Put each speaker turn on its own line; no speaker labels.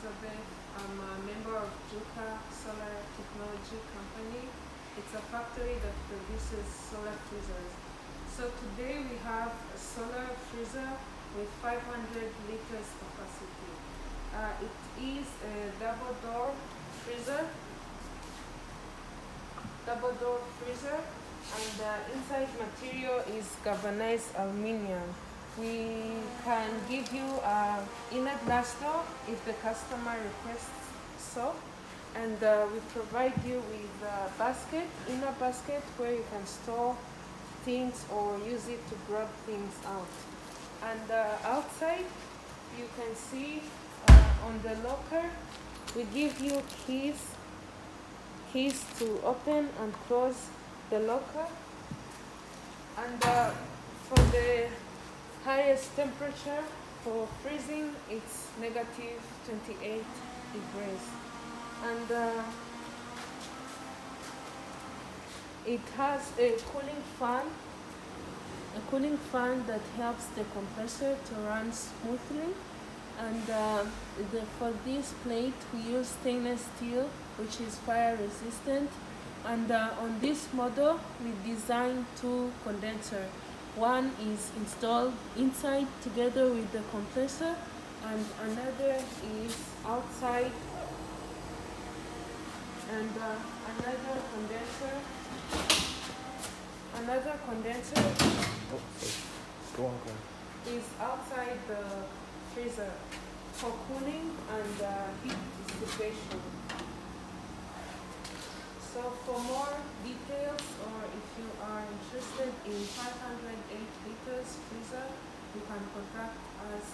Elizabeth. I'm a member of Juka Solar Technology Company. It's a factory that produces solar freezers. So today we have a solar freezer with 500 liters capacity. It is a double door freezer, and the inside material is galvanized aluminum. We can give you an inner glass door if the customer requests so, and we provide you with a inner basket where you can store things or use it to grab things out. And outside you can see on the locker we give you keys to open and close the locker. And for the highest temperature for freezing, it's negative 28 degrees. And it has a cooling fan that helps the compressor to run smoothly. And for this plate we use stainless steel, which is fire resistant. And on this model we designed two condensers. One is installed inside together with the compressor, and another is outside, and another condenser is outside the freezer for cooling and heat dissipation. So for more details, or if you are interested in 508 liters freezer, you can contact us